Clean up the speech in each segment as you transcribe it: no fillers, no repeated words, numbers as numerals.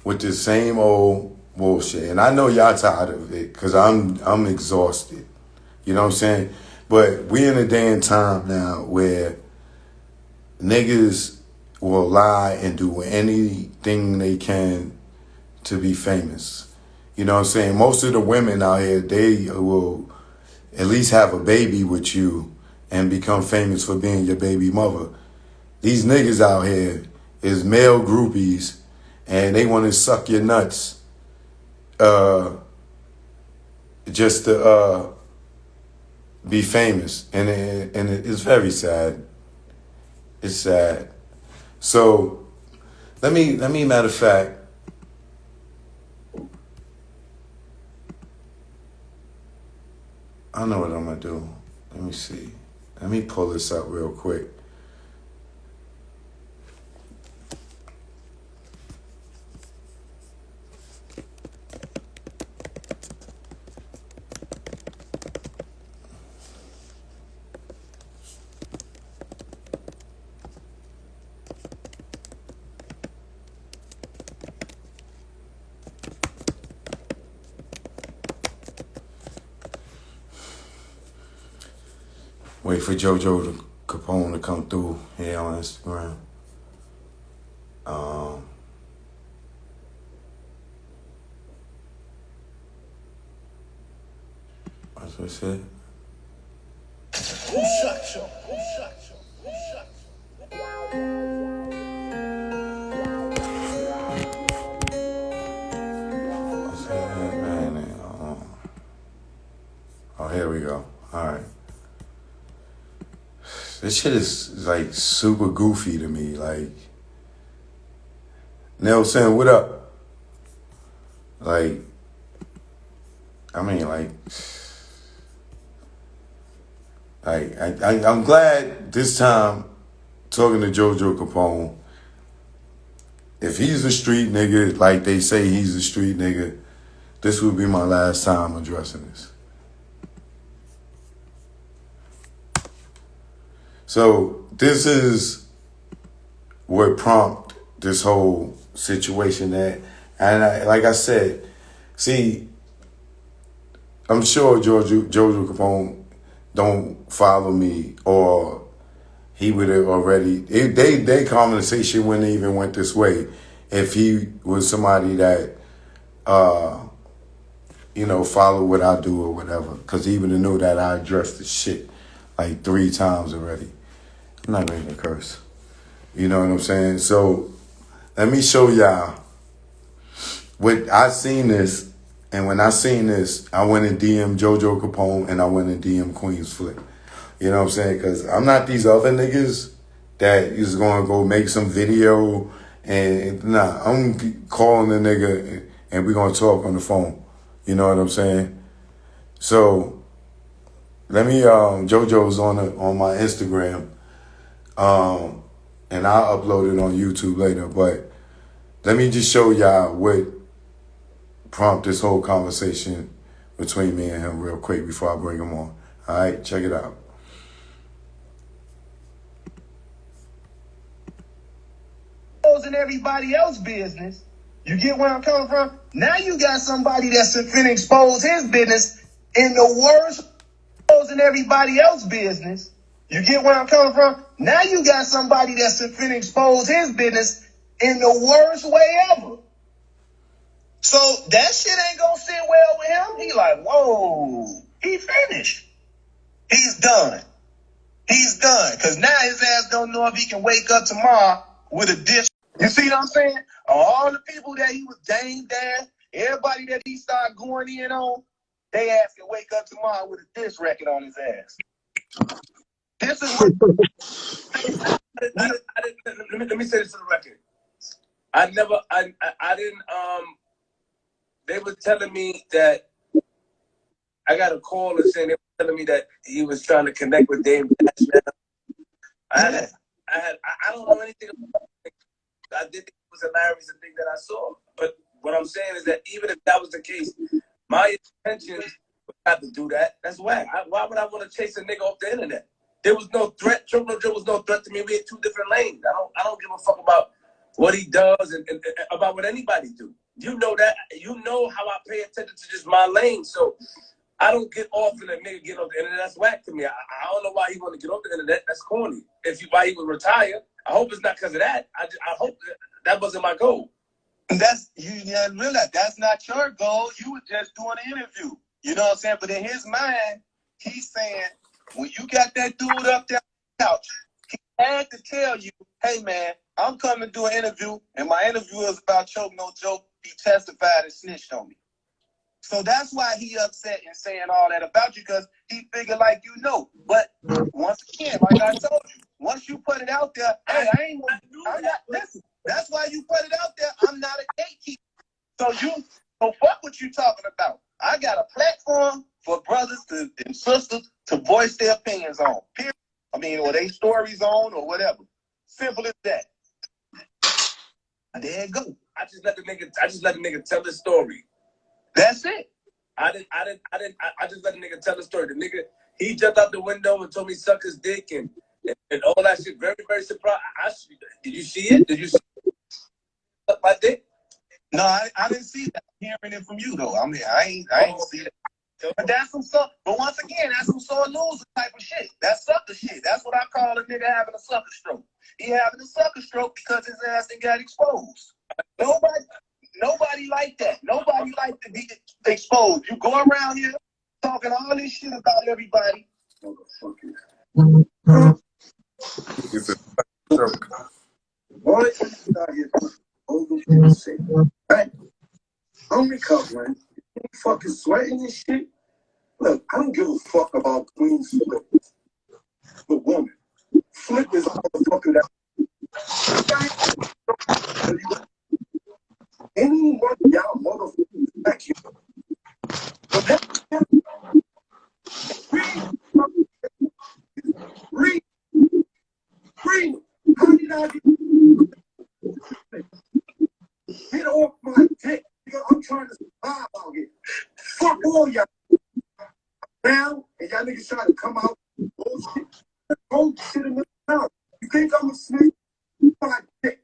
with the same old bullshit. And I know y'all tired of it because I'm exhausted. You know what I'm saying? But we in a day and time now where niggas will lie and do anything they can to be famous. You know what I'm saying? Most of the women out here, they will at least have a baby with you and become famous for being your baby mother. These niggas out here is male groupies and they want to suck your nuts just to be famous. And it's very sad. It's sad. So let me matter of fact, I know what I'm gonna do. Let me see. Let me pull this up real quick. Wait for Jojo Capone to come through here on Instagram. What's what I said? Who shot you? Who shot you? Who shot you? Oh, here we go. All right. This shit is like super goofy to me. Like, Nelson, what up? Like, I mean, I'm glad this time talking to Jojo Capone. If he's a street nigga, like they say he's a street nigga, this will be my last time addressing this. So this is what prompted this whole situation that, and like I said, see, I'm sure Jojo Capone don't follow me, or he would have already, their conversation wouldn't even went this way if he was somebody that, follow what I do or whatever. Because he would have knew that I addressed the shit like 3 times already. I'm not going to curse. You know what I'm saying? So let me show y'all what I seen this. And when I seen this, I went and DM Jojo Capone and I went and DM Queen's Flip. You know what I'm saying? Because I'm not these other niggas that is going to go make some video. And nah, I'm calling the nigga and we're going to talk on the phone. You know what I'm saying? So let me, Jojo's on my Instagram. And I'll upload it on YouTube later. But let me just show y'all what prompted this whole conversation between me and him real quick before I bring him on. All right, check it out. and everybody else's business. You get where I'm coming from? Now you got somebody that's finna expose his business in the worst and everybody else's business. You get where I'm coming from? Now you got somebody that's finna expose his business in the worst way ever. So that shit ain't gonna sit well with him. He like, whoa, he finished. He's done. He's done. Cause now his ass don't know if he can wake up tomorrow with a dish. You see what I'm saying? All the people that he was dang down, everybody that he started going in on, they ass can wake up tomorrow with a diss record on his ass. This is what let me say this to the record. I didn't they were telling me that I got a call and saying they were telling me that he was trying to connect with Dame Dash now. I don't know anything about it. I did think it was hilarious the thing that I saw. But what I'm saying is that even if that was the case, my intentions was not to do that. That's whack. Why would I want to chase a nigga off the internet? There was no threat. Triple Joe was no threat to me. We had two different lanes. I don't give a fuck about what he does and about what anybody do. You know that. You know how I pay attention to just my lane. So I don't get off in a nigga get off the internet. That's whack to me. I don't know why he want to get off the internet. That's corny. Why he would retire. I hope it's not because of that. I hope that wasn't my goal. That's you didn't realize that's not your goal. You were just doing an interview. You know what I'm saying? But in his mind, he's saying when you got that dude up there on the couch, he had to tell you, hey man, I'm coming to do an interview, and my interview is about Choke No Joke. He testified and snitched on me. So that's why he upset and saying all that about you, because he figured like you know. But once again, like I told you, once you put it out there, hey, I'm not listen. That's why you put it out there. I'm not a gatekeeper. So fuck what you talking about. I got a platform for brothers and sisters to voice their opinions on. Period. I mean, or they stories on or whatever. Simple as that. There you go. I just let the nigga tell his story. That's it. I just let the nigga tell the story. The nigga, he jumped out the window and told me suck his dick and all that shit. Very, very surprised. Did you see it? Did you see suck my dick? No, I didn't see that. I'm hearing it from you though. I mean, I ain't see that. But that's but once again, that's some sore loser type of shit. That's sucker shit. That's what I call a nigga having a sucker stroke. He having a sucker stroke because his ass done got exposed. Nobody like that. Nobody like to be exposed. You go around here talking all this shit about everybody. Boy, right? I'm recovering. You fucking sweating and shit. Look, I don't give a fuck about Queen's Flip. The woman. Flip is a motherfucker that. Any one of y'all motherfuckers back here. Read. How did I get off my dick? I'm trying to survive out here. Fuck all y'all. Now, and y'all niggas trying to come out bullshit. Don't shit in the mouth. You think I'm a snake? My dick.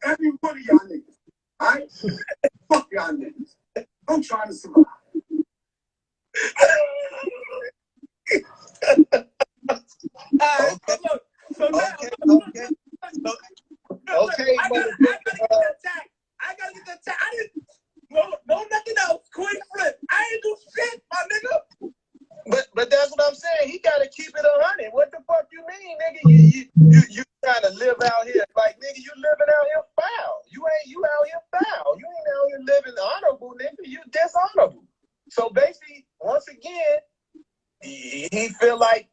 Every one of y'all niggas. Alright? Fuck y'all niggas. I'm trying to survive. Okay. So now, okay. I gotta get the attack. I didn't no nothing else. Queen Flip. I ain't do shit, my nigga. But that's what I'm saying. He gotta keep it 100. What the fuck you mean, nigga? You trying to live out here like nigga? You living out here foul. You out here foul. You ain't out here living honorable, nigga. You dishonorable. So basically, once again, he feel like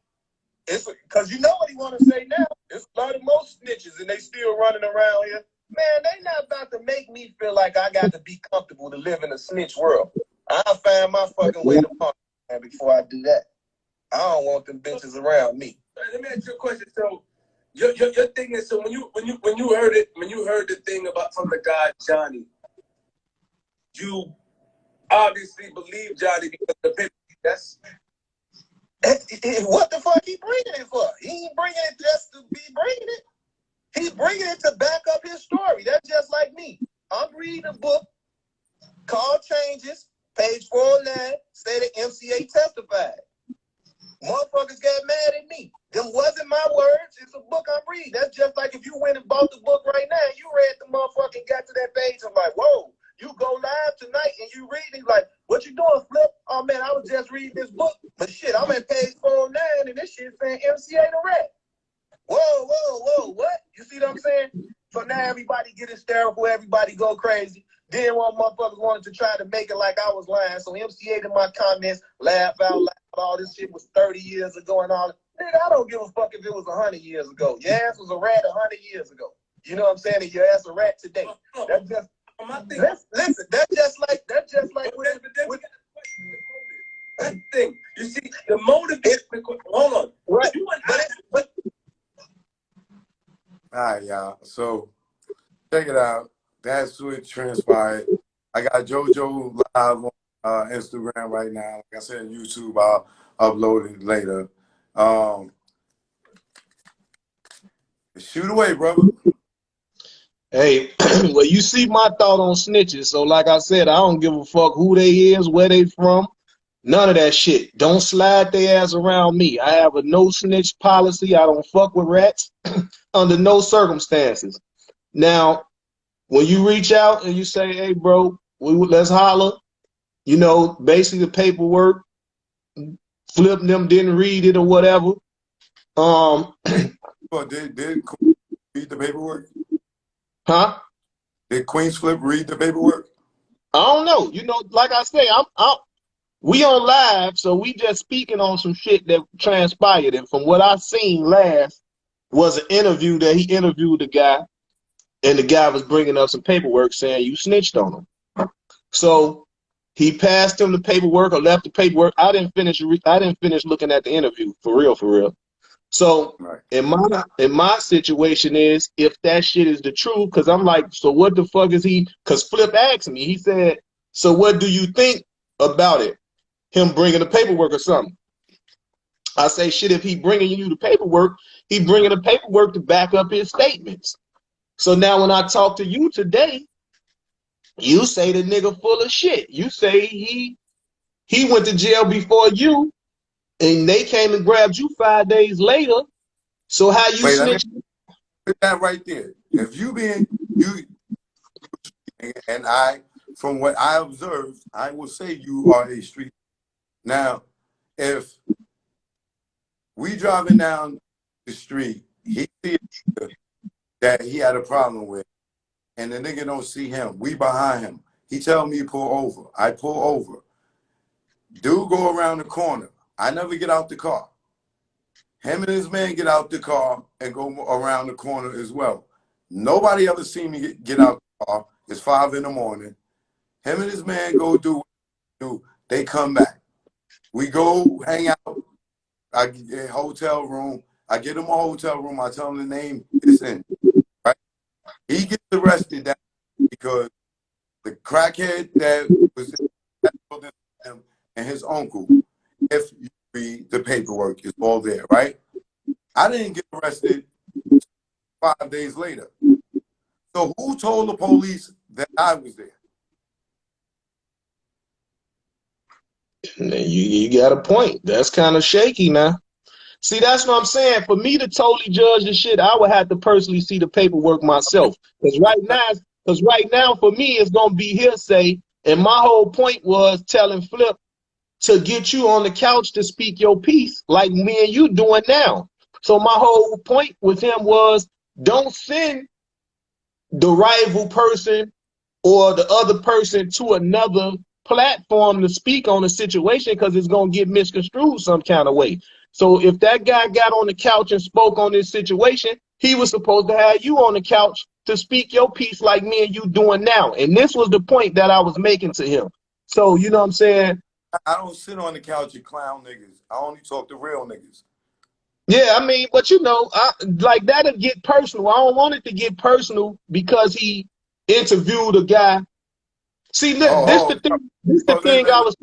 it's because you know what he want to say now. There's a lot of most snitches and they still running around here. Man, they not about to make me feel like I got to be comfortable to live in a snitch world. I'll find my fucking way to punk before I do that. I don't want them bitches around me. Let me ask you a question. So your thing is, so when you heard the thing about from the guy Johnny, you obviously believe Johnny because of the picture. That's what the fuck he bringing it for? He ain't bringing it just to be bringing it. He's bringing it to back up his story. That's just like me. I'm reading a book called Changes, page 409, say the MCA testified. Motherfuckers got mad at me. Them wasn't my words. It's a book I'm reading. That's just like if you went and bought the book right now and you read the motherfucker and got to that page. I'm like, whoa, you go live tonight and you reading like, what you doing, Flip? Oh, man, I was just reading this book. But shit, I'm at page 409 and this shit saying MCA the rat. Whoa, what? You see what I'm saying? So now everybody get hysterical, everybody go crazy. Then one motherfuckers wanted to try to make it like I was lying. So MCA in my comments, laugh out loud, all this shit was 30 years ago and all that. Nigga, I don't give a fuck if it was 100 years ago. Your ass was a rat 100 years ago. You know what I'm saying? And your ass a rat today. That's just, listen, that's just like that's the thing. You see, the motive is, hold on. Right. All right, y'all. So check it out. That's what transpired. I got Jojo live on Instagram right now. Like I said, YouTube. I'll upload it later. Shoot away, brother. Hey, well, you see my thought on snitches. So, like I said, I don't give a fuck who they is, where they from, none of that shit. Don't slide their ass around me. I have a no snitch policy. I don't fuck with rats under no circumstances. Now, when you reach out and you say, "Hey, bro, let's holler," you know, basically the paperwork, flip them didn't read it or whatever. But did Queen read the paperwork? Huh? Did Queen's Flip read the paperwork? I don't know. You know, like I say, we on live, so we just speaking on some shit that transpired. And from what I seen last was an interview that he interviewed the guy, and the guy was bringing up some paperwork saying you snitched on him. So he passed him the paperwork or left the paperwork. I didn't finish looking at the interview for real, for real. So Right. in my situation is if that shit is the truth, because I'm like, so what the fuck is he? Because Flip asked me, he said, so what do you think about it? Him bringing the paperwork or something. I say, shit, if he bringing you the paperwork, he bringing the paperwork to back up his statements. So now when I talk to you today, you say the nigga full of shit. You say he went to jail before you, and they came and grabbed you 5 days later. So how you Wait, let me snitch? put that right there. If you being you and I, from what I observed, I will say you are a street. Now, if we driving down the street, he see that he had a problem with, and the nigga don't see him. We behind him. He tell me pull over. I pull over. Dude go around the corner. I never get out the car. Him and his man get out the car and go around the corner as well. Nobody ever seen me get out the car. It's 5 in the morning. Him and his man go do what they do. They come back. We go hang out. I get a hotel room. I get him a hotel room. I tell him the name is in. Right? He gets arrested because the crackhead that was in that building with him and his uncle, if you read the paperwork, is all there, right? I didn't get arrested 5 days later. So who told the police that I was there? You got a point. That's kind of shaky now. See, that's what I'm saying. For me to totally judge the shit, I would have to personally see the paperwork myself. Because right now, for me, it's gonna be hearsay. And my whole point was telling Flip to get you on the couch to speak your piece, like me and you doing now. So my whole point with him was don't send the rival person or the other person to another platform to speak on a situation because it's going to get misconstrued some kind of way. So if that guy got on the couch and spoke on this situation, he was supposed to have you on the couch to speak your piece like me and you doing now. And this was the point that I was making to him. So, you know what I'm saying? I don't sit on the couch and clown niggas. I only talk to real niggas. Yeah, I mean, but you know, like that'll get personal. I don't want it to get personal because he interviewed a guy. See, look, this Oh, the thing. This the thing I was.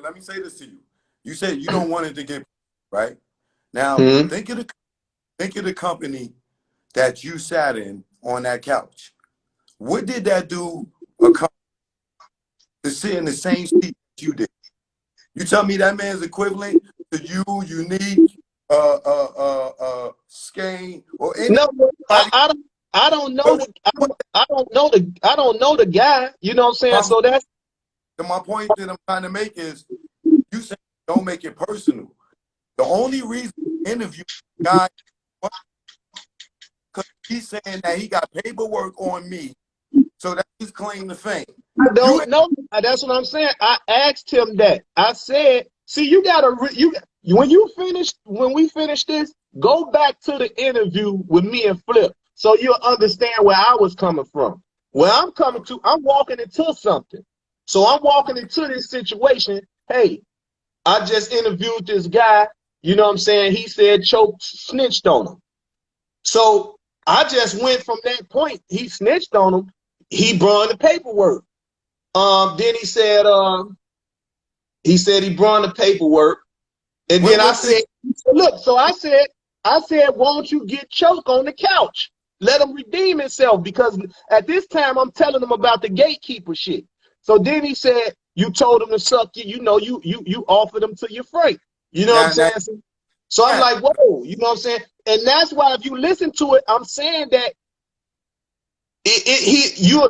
let me say this to you. You said you don't want it to get right. Now Hmm? think of the company that you sat in on that couch. What did that do to sit in the same seat that you did? You tell me that man's equivalent to you, Unique, Skane, or No, anybody? I don't know But the. I don't know the guy. You know what I'm saying? my, So that's. my point that I'm trying to make is, you say don't make it personal. The only reason I interview the guy because he's saying that he got paperwork on me, so that's his claim to fame. I You don't know. That's what I'm saying. I asked him that. I said, "See, you gotta when we finish this, go back to the interview with me and Flip, so you'll understand where I was coming from. Where I'm coming to, I'm walking into something. So I'm walking into this situation. Hey, I just interviewed this guy. You know what I'm saying? He said Choke snitched on him. So I just went from that point. He snitched on him. He brought the paperwork. Then he said he brought the paperwork, and then I what the said, look. So I said, won't you get Choke on the couch? let him redeem himself, because at this time I'm telling him about the gatekeeper shit. So then he said, you told him to suck you, you offered him to your Frank. You know what I'm Now, saying? So I'm like, whoa, you know what I'm saying? And that's why if you listen to it, I'm saying that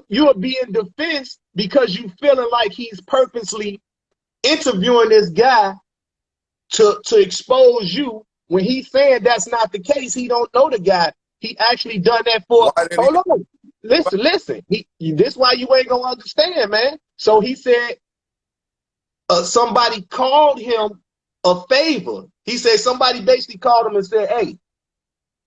you're being defense because you feeling like he's purposely interviewing this guy to expose you, when he's saying that's not the case. He don't know the guy. He actually done that for, why didn't hold on, listen. This why you ain't gonna understand, man. So he said somebody called him a favor. He said somebody basically called him and said, hey,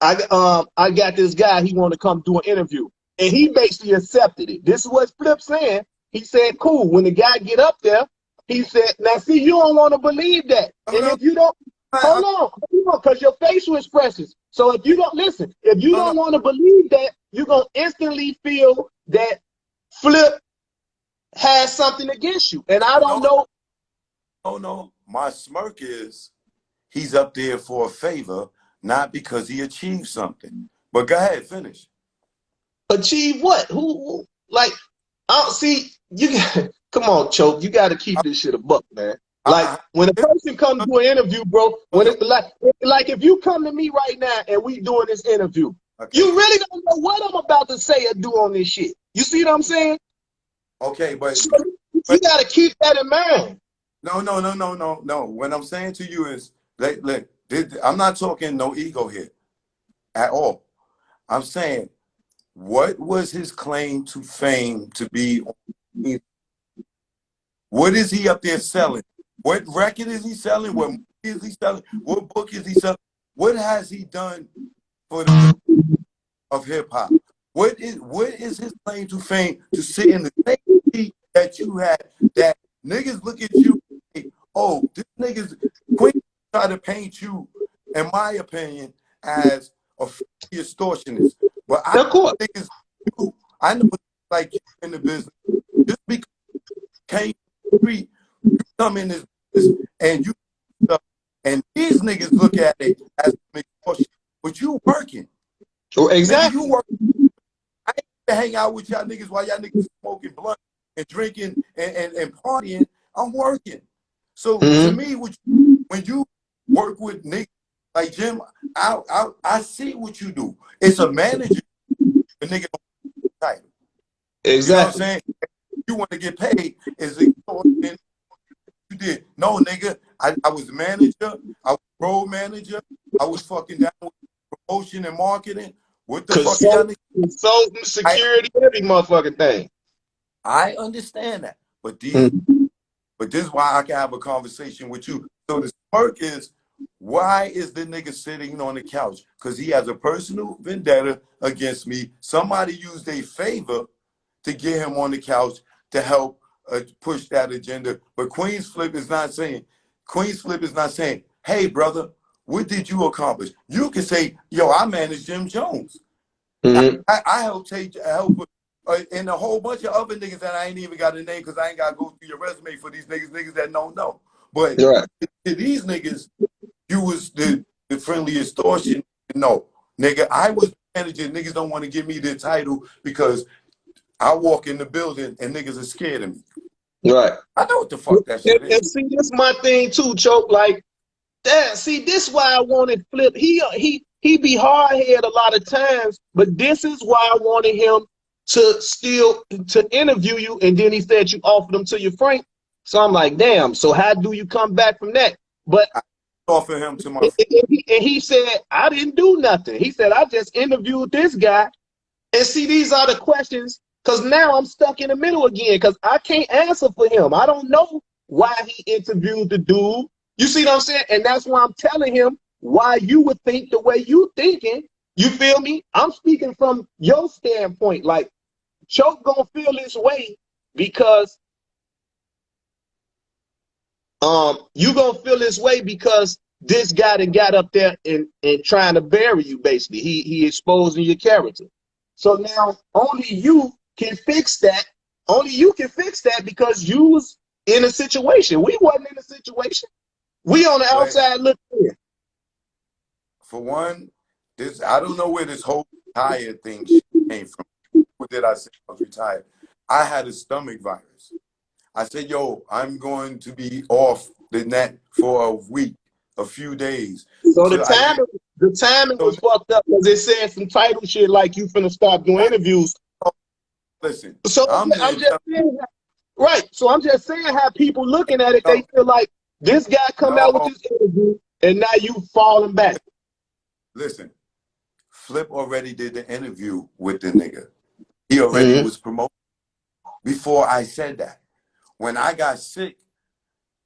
I got this guy, he want to come do an interview. And he basically accepted it. This is what Flip's saying. He said, cool. When the guy get up there, he said, now see, you don't want to believe that. And if you don't, hold on, because your facial expressions. So if you don't listen, if you don't want to believe that, you're going to instantly feel that Flip has something against you. And I don't know. No. My smirk is he's up there for a favor, not because he achieved something. But go ahead, finish. Achieve what? Who like, I don't see you. Come on, Choke. You got to keep this shit a buck, man. Like when a person comes to an interview, bro, when it's like if you come to me right now and we doing this interview, you really don't know what I'm about to say or do on this shit. You see what I'm saying? Okay, but so you got to keep that in mind. No. What I'm saying to you is, look, I'm not talking no ego here at all. I'm saying, what was his claim to fame to be? What is he up there selling? What record is he selling? What movie is he selling? What book is he selling? What has he done for the of hip hop? What is his claim to fame to sit in the same seat that you had? That niggas look at you and say, oh, this niggas Queen try to paint you, in my opinion, as a extortionist. But I think it's you. I know like you in the business. Just because you street, you come in this business and you and these niggas look at it as extortion, but you working. Oh, exactly. Nigga, you working. I ain't to hang out with y'all niggas while y'all niggas smoking blunt and drinking and partying. I'm working. So to me, when you work with niggas like Jim, I see what you do. It's a manager. The nigga don't title. Exactly. You know what I'm saying? You want to get paid is extortion. You did. No, nigga. I was manager. I was road manager. I was fucking down with promotion and marketing. What the fuck y'all niggas? Consultant, security, every motherfucking thing. I understand that. But but this is why I can have a conversation with you. So the smirk is, why is the nigga sitting on the couch? Because he has a personal vendetta against me. Somebody used a favor to get him on the couch to help push that agenda. But Queen's Flip is not saying, hey, brother, what did you accomplish? You can say, yo, I managed Jim Jones. I helped and a whole bunch of other niggas that I ain't even got a name because I ain't got to go through your resume for these niggas that don't know. But to these niggas, you was the friendly extortion. No, nigga, I was the manager. Niggas don't want to give me the title because I walk in the building and niggas are scared of me. Right. I know what the fuck that shit is. And see, this is my thing too, Choke. Like, that. See, this is why I wanted Flip. He be hard-headed a lot of times, but this is why I wanted him to interview you, and then he said you offered him to your Frank. So I'm like, damn. So how do you come back from that? But I offer him to my and he said I didn't do nothing. He said I just interviewed this guy. And see, these are the questions, because now I'm stuck in the middle again, because I can't answer for him. I don't know why he interviewed the dude. You see what I'm saying? And that's why I'm telling him why you would think the way you thinking. You feel me? I'm speaking from your standpoint. Like, Choke gonna feel this way because you gonna feel this way because this guy that got up there and trying to bury you, basically. He exposing your character. So now only you can fix that. Only you can fix that because you was in a situation. We wasn't in a situation. We on the outside looking in. For one, I don't know where this whole tired thing shit came from. What did I say? I was retired. I had a stomach virus. I said, yo, I'm going to be off the net for a week, a few days. So Till I get the timing so was fucked up because it said some title shit like you finna stop doing interviews. listen, So I'm I'm the just saying, right. So I'm just saying how people looking at it, they no, feel like this guy come out with no, this interview and now you falling back. listen. Flip already did the interview with the nigga. He already Mm-hmm. was promoted before I said that. When I got sick,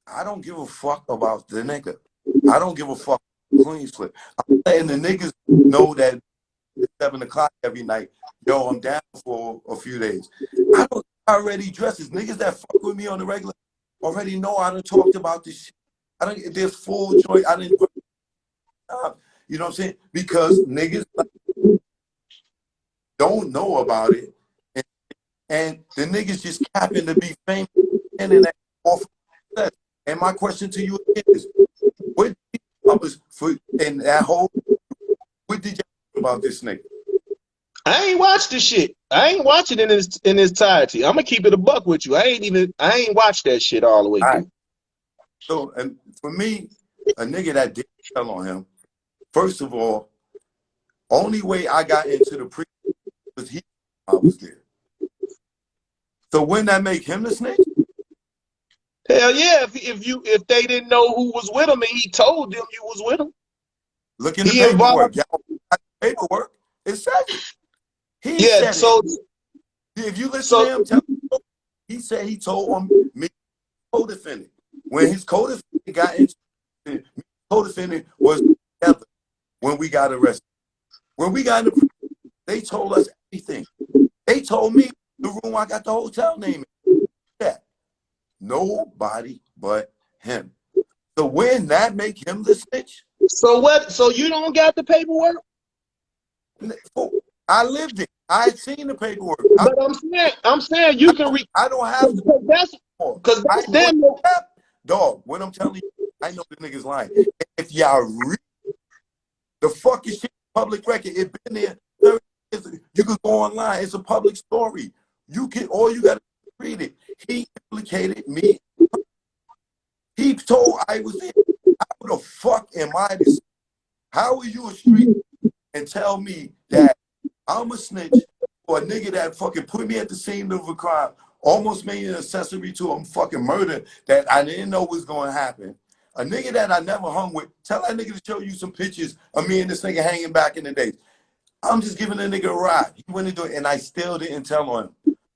I don't give a fuck about the nigga. I don't give a fuck Queens Flip. I'm letting the niggas know that at 7 o'clock every night, yo, I'm down for a few days. I already dress as niggas that fuck with me on the regular already know I done talked about this shit. I don't there's full joy. I didn't you know what I'm saying? Because niggas don't know about it. And the niggas just capping to be famous and then off success. And my question to you is, what did you publish for in that whole what did you think about this nigga? I ain't watched the shit. I ain't watch it in its entirety. I'm gonna keep it a buck with you. I ain't watched that shit all the way All right. through. So and for me, a nigga that did tell on him, first of all, only way I got into the pre was I was there. So wouldn't that make him the snitch? Hell yeah, if they didn't know who was with him and he told them you was with him, Look in the he paperwork. involved. Y'all got the paperwork. It says it. He Yeah, said it. so If you listen to so him, he said he told on me co-defendant. When his co-defendant got into co-defendant was together when we got arrested. When we got in the prison, they told us everything. They told me the room I got the hotel name in. Yeah. Nobody but him. So when that make him the snitch? so what? So you don't got the paperwork? I lived it. I had seen the paperwork. But I'm saying you can read I don't have to because more. that's I know them. that. Dog, when I'm telling you, I know the niggas lying. If y'all read the fucking shit public record, it been there 30 years. You can go online. It's a public story. You can all you gotta read it. He implicated me. He told I was there. How the fuck am I this? How are you a street and tell me that I'm a snitch for a nigga that fucking put me at the scene of a crime, almost made an accessory to a fucking murder that I didn't know was going to happen. A nigga that I never hung with. Tell that nigga to show you some pictures of me and this nigga hanging back in the days. I'm just giving a nigga a ride. He went into it, and I still didn't tell on him.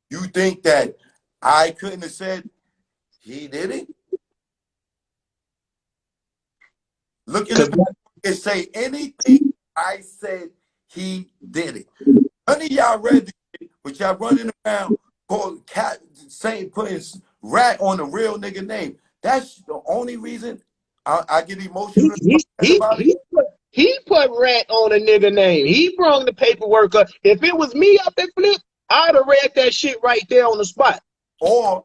You think that I couldn't have said he did it? Look in the book and say anything I said he did it. None of y'all read this shit, but y'all running around called cat saying putting rat on a real nigga name. That's the only reason I get emotional about it. He put rat on a nigga name. He brung the paperwork up. If it was me up at Flip, I'd have read that shit right there on the spot. Or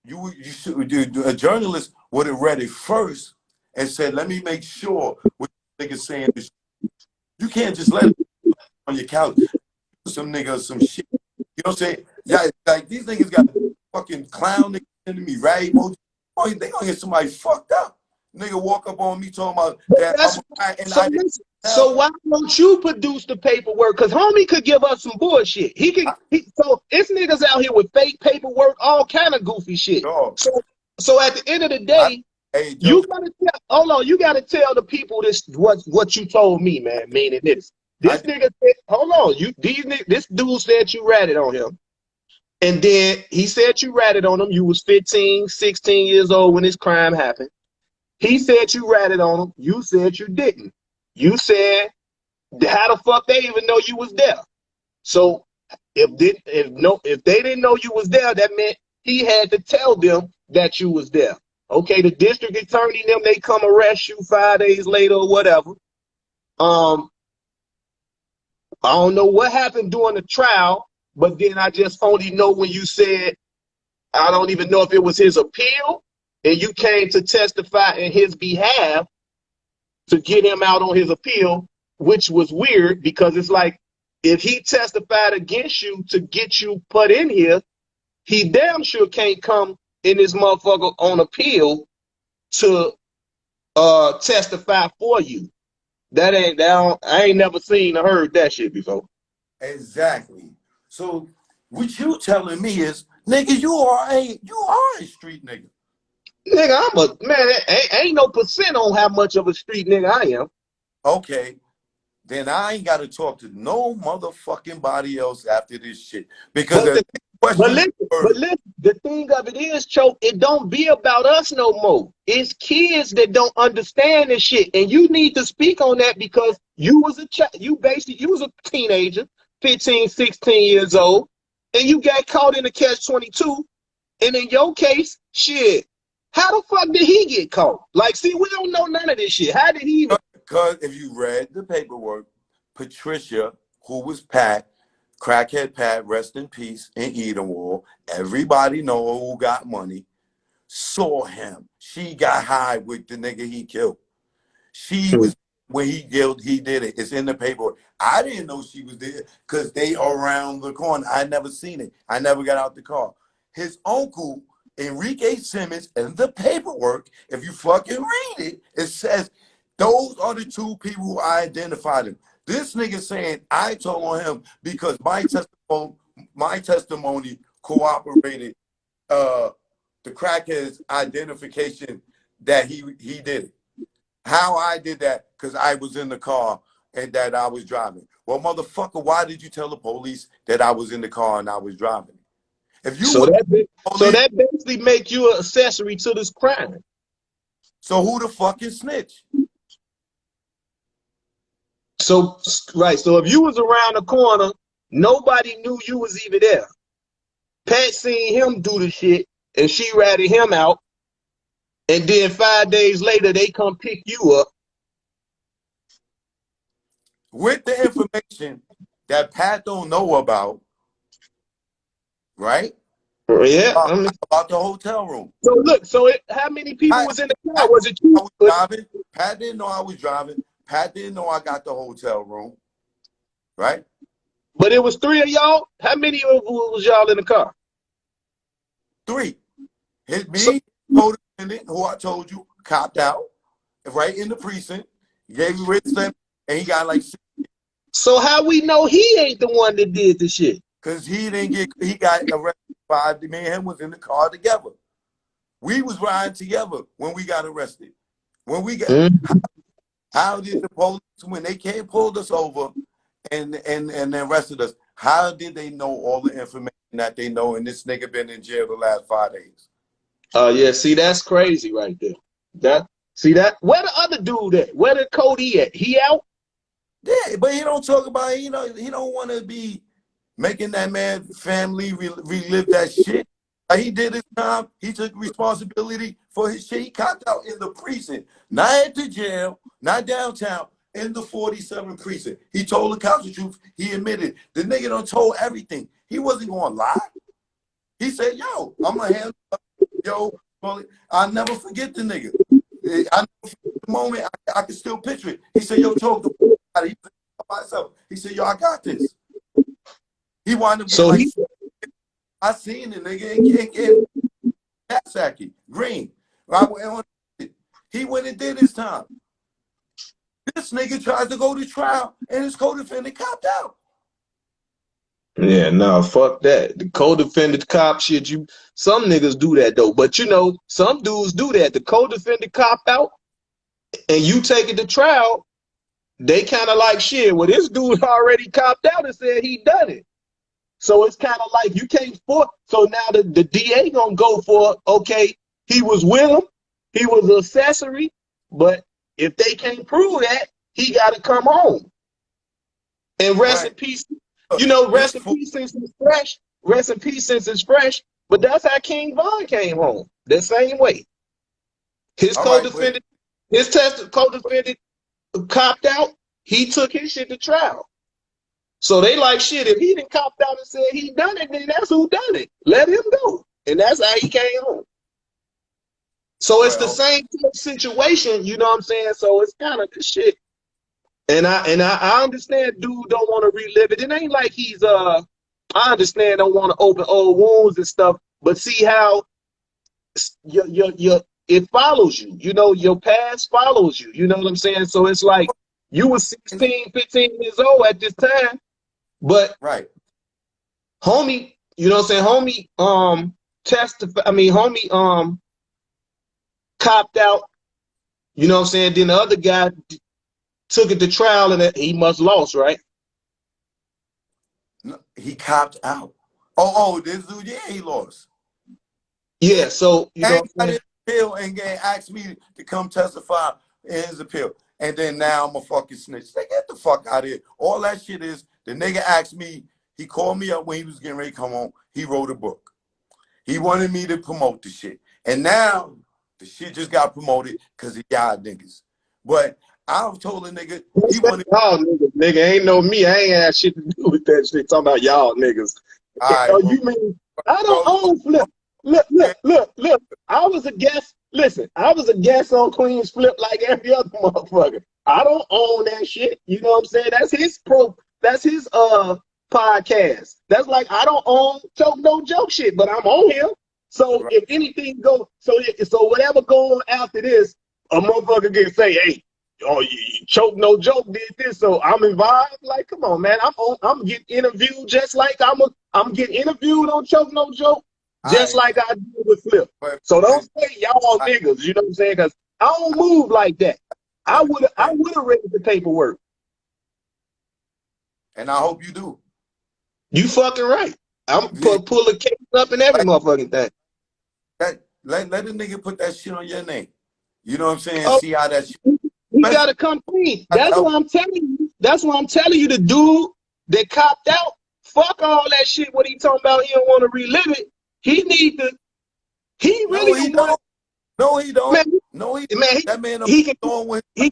you should a journalist would have read it first and said, "Let me make sure what this nigga saying is." You can't just let it on your couch. Some nigga, some shit. You know what I'm saying? Yeah, like these niggas got fucking clown niggas sending me rag emoji. Oh, they gonna get somebody fucked up. Nigga walk up on me talking about that I'm and So I didn't listen, tell. so why don't you produce the paperwork? Because homie could give us some bullshit. So it's niggas out here with fake paperwork, all kind of goofy shit. Dog. So at the end of the day, Hey, you Jojo, gotta tell, hold on, you gotta tell the people this what you told me, man. Meaning this. I This nigga said, hold on, this dude said you ratted on him. And then he said you ratted on him. You was 15, 16 years old when this crime happened. He said you ratted on him. You said you didn't. You said, how the fuck they even know you was there? So if they didn't know you was there, that meant he had to tell them that you was there. Okay, the district attorney them they come arrest you 5 days later or whatever. I don't know what happened during the trial, but then I just only know when you said I don't even know if it was his appeal and you came to testify in his behalf to get him out on his appeal, which was weird because it's like if he testified against you to get you put in here, he damn sure can't come in this motherfucker on appeal to testify for you. I ain't never seen or heard that shit before. Exactly. So what you telling me is, nigga, you are a street nigga. Nigga, I'm a man. Ain't no percent on how much of a street nigga I am. Okay, then I ain't got to talk to no motherfucking body else after this shit. Because But the the but question, listen, but listen, the thing of it is, Choke, it don't be about us no more. It's kids that don't understand this shit. And you need to speak on that because you was a child, you was a teenager, 15, 16 years old, and you got caught in a catch-22. And in your case, shit, how the fuck did he get caught? Like, see, we don't know none of this shit. How did he even? because if you read the paperwork, Patricia, who was Pat, crackhead Pat, rest in peace, in Edenwald, everybody know who got money, saw him. She got high with the nigga he killed. She was, when he did it. It's in the paperwork. I didn't know she was there because they around the corner. I never seen it. I never got out the car. His uncle, Enrique Simmons, in the paperwork, if you fucking read it, it says those are the two people who I identified him. This nigga saying I told on him because my testimony cooperated the crackhead's identification that he did it. How I did that, because I was in the car and that I was driving. Well, motherfucker, why did you tell the police that I was in the car and I was driving? If you So would, that basically make you an accessory to this crime. so who the fuck is snitch? So right, so if you was around the corner, nobody knew you was even there. Pat seen him do the shit, and she ratted him out. And then 5 days later, they come pick you up. With the information that Pat don't know about, right? Yeah. About the hotel room. So look, how many people was in the car? Was it you? I was driving. Pat didn't know I was driving. Pat didn't know I got the hotel room, right? But it was 3 of y'all. How many of was y'all in the car? 3. Me, co-defendant, who I told you, copped out, right in the precinct, gave me written statement, and he got like 6. So how we know he ain't the one that did the shit? Because he got arrested 5. Me and him was in the car together. We was riding together when we got arrested. When we got, how did the police, when they came, pulled us over and arrested us, how did they know all the information that they know, and this nigga been in jail the last 5 days? Yeah, see, that's crazy right there. Where the other dude at? Where the Cody at? He out? Yeah, but he don't talk about it. He don't want to be making that man family relive that shit. Like, he did his time. He took responsibility for his shit. He copped out in the precinct, not at the jail, not downtown, in the 47 precinct. He told the cops the truth. He admitted. The nigga done told everything. He wasn't going to lie. He said, yo, I'm going to handle it. Yo, I'll never forget the nigga. I never forget the moment. I can still picture it. He said, yo, told the he said, myself. He said, yo, I got this. He wanted to be So like, I seen the nigga in Kasaki, Green. He went and did his time. This nigga tries to go to trial and his co-defendant copped out. yeah, no, fuck that. The co-defendant cop shit, some niggas do that though. But some dudes do that. The co-defendant cop out and you take it to trial, they kind of like shit. Well, this dude already copped out and said he done it. So it's kind of like you can't force. So now the DA gonna go for, okay, he was with him, he was an accessory, but if they can't prove that, he got to come home. And rest in peace. Rest in peace since it's fresh. Rest in peace since it's fresh. But that's how King Von came home. The same way. His co-defendant, co-defendant copped out. He took his shit to trial. So they like shit. If he didn't copped out and said he done it, then that's who done it. Let him go. And that's how he came home. So it's the same situation, you know what I'm saying? So it's kind of this shit. And I understand dude don't want to relive it. It ain't like he's I understand don't want to open old wounds and stuff, but see how your it follows you. You know, your past follows you. You know what I'm saying? So it's like you were 16, 15 years old at this time, but Right. homie, you know what I'm saying? Homie testify I mean homie copped out, you know what I'm saying? Then the other guy took it to trial and he must lost, right? No, he copped out. Oh, this dude, yeah, he lost. Yeah, so you know And what I'm got saying? his appeal and asked me to come testify in his appeal. And then now I'm a fucking snitch. They get the fuck out of here. All that shit is the nigga asked me, he called me up when he was getting ready to come home. He wrote a book. He wanted me to promote the shit. And now the shit just got promoted because of y'all niggas. But I told the nigga he wanted. Y'all niggas, nigga, ain't no me. I ain't had shit to do with that shit. Talking about y'all niggas. All right, Oh, well, you mean I don't bro, own Flip? Look. I was a guest. Listen, I was a guest on Queen's Flip like every other motherfucker. I don't own that shit. You know what I'm saying? That's his That's his podcast. That's like I don't own Choke No Joke shit, but I'm on here. So right. if anything go, so whatever go on after this, a motherfucker can say, hey. Oh, you Choke No Joke did this, so I'm involved. Like, come on, man. I'm getting interviewed just like I'm getting interviewed on Choke No Joke, just All like I did with Flip. right, So don't but, say y'all niggas, you know what I'm saying? Because I don't move like that. I would have read the paperwork. and I hope you do. You fucking right. I'm Yeah, pull a case up in every like motherfucking thing. that. Let a nigga put that shit on your name. You know what I'm saying? Oh, See how that shit. we Especially, gotta come clean. I That's tell, what I'm telling you. That's what I'm telling you. The dude that copped out, fuck all that shit. What he talking about? He don't want to relive it. He need to. He no, really the he one. don't. No, he Man, don't. No, he. man. That man He can. on with. He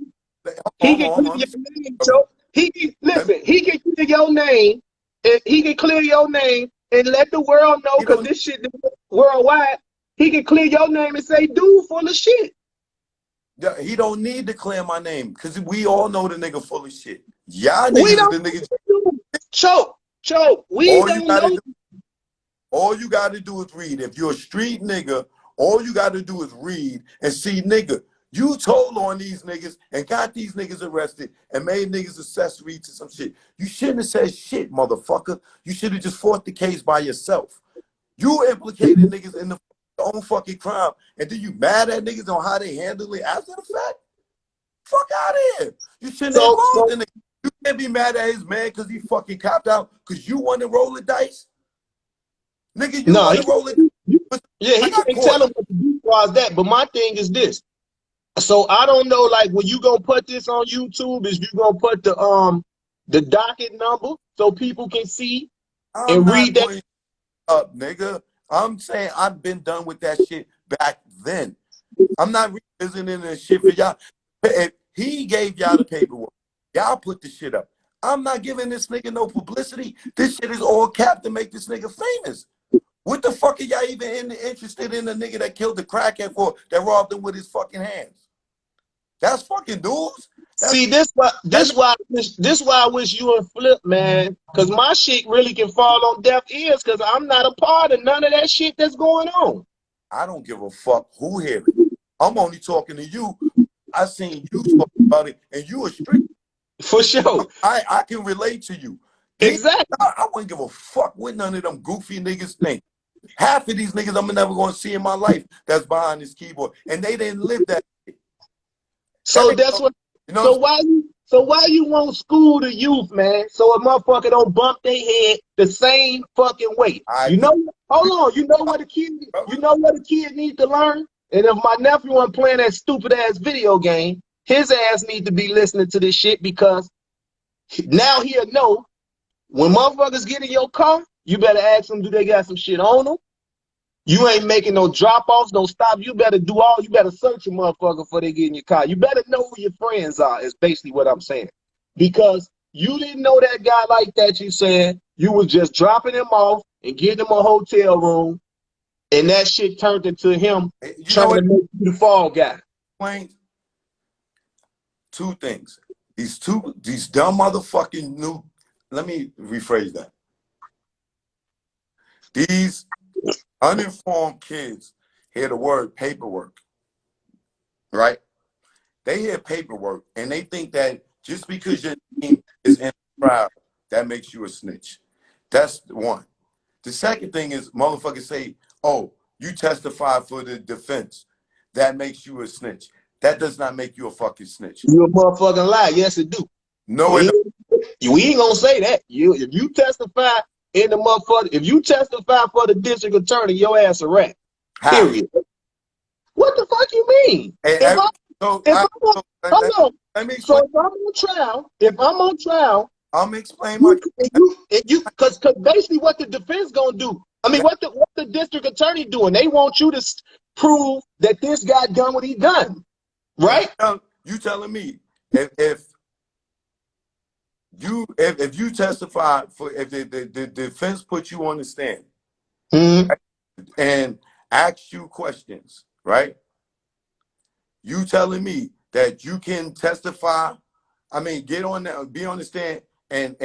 he can Hold clear on. your name, Joe. He can Let me, listen. He can clear your name. And he can clear your name and let the world know he because don't. this shit is worldwide. He can clear your name and say, "Dude, full of shit." He don't need to clear my name because we all know the nigga full of shit. Y'all We niggas is don't the niggas. choke. We All you don't gotta know. do. All you gotta do is read. If you're a street nigga, all you gotta do is read and see, nigga. You told on these niggas and got these niggas arrested and made niggas accessory to some shit. You shouldn't have said shit, motherfucker. You should have just fought the case by yourself. You implicated niggas in the own fucking crime, and then you mad at niggas on how they handle it after the fact? Fuck out of here. You shouldn't have involved So in it. You can't be mad at his man because he fucking copped out because you want to roll the dice. Nigga, you no, want to roll it. yeah, I he got can't caught. tell him what to do as far as that. But my thing is this. So I don't know, like when you gonna put this on YouTube, is you gonna put the docket number so people can see I'm and not read that? putting up, nigga. I'm saying I've been done with that shit back then. I'm not revisiting this shit for y'all. If he gave y'all the paperwork, y'all put the shit up. I'm not giving this nigga no publicity. This shit is all capped to make this nigga famous. What the fuck are y'all even interested in the nigga that killed the crackhead for that robbed him with his fucking hands? That's fucking news. That's See, this why that. this why I wish you and Flip, man, because my shit really can fall on deaf ears because I'm not a part of none of that shit that's going on. I don't give a fuck who hear it. I'm only talking to you. I seen you talk about it, and you a street. For sure. I can relate to you. Exactly. I wouldn't give a fuck what none of them goofy niggas think. Half of these niggas I'm never gonna see in my life that's behind this keyboard, and they didn't live that. That So ain't that's no, what. you know. So why you want school the youth, man? So a motherfucker don't bump their head the same fucking way. I You know? you, Hold on. You know what a kid? You know what a kid needs to learn? And if my nephew wasn't playing that stupid ass video game, his ass need to be listening to this shit because now he'll know when motherfuckers get in your car, you better ask them, do they got some shit on them? You ain't making no drop offs, no stop. You better you better search a motherfucker before they get in your car. You better know who your friends are, is basically what I'm saying. Because you didn't know that guy like that, you saying you was just dropping him off and getting him a hotel room, and that shit turned into him you know trying to what make you the fall guy. explains? Two things. these dumb motherfucking new. Let me rephrase that. These uninformed kids hear the word paperwork, right? They hear paperwork and they think that just because your name is in the trial, that makes you a snitch. That's one. The second thing is motherfuckers say, oh, you testified for the defense. That makes you a snitch. That does not make you a fucking snitch. You a motherfucking lie. Yes, it do. No, We ain't gonna say that. If you testify in the motherfucker, if you testify for the district attorney, your ass a rat. how? Period. What the fuck you mean? Hey, If I'm, so, if I'm on, hold on. let me So explain. if I'm on trial, I'm gonna explain my. because basically what the defense gonna do. I mean, what the district attorney doing? They want you to prove that this guy done what he done, right? You telling me if you testify for if the defense put you on the stand and ask you questions, right? You telling me that you can testify? I mean, get on there, be on the stand, and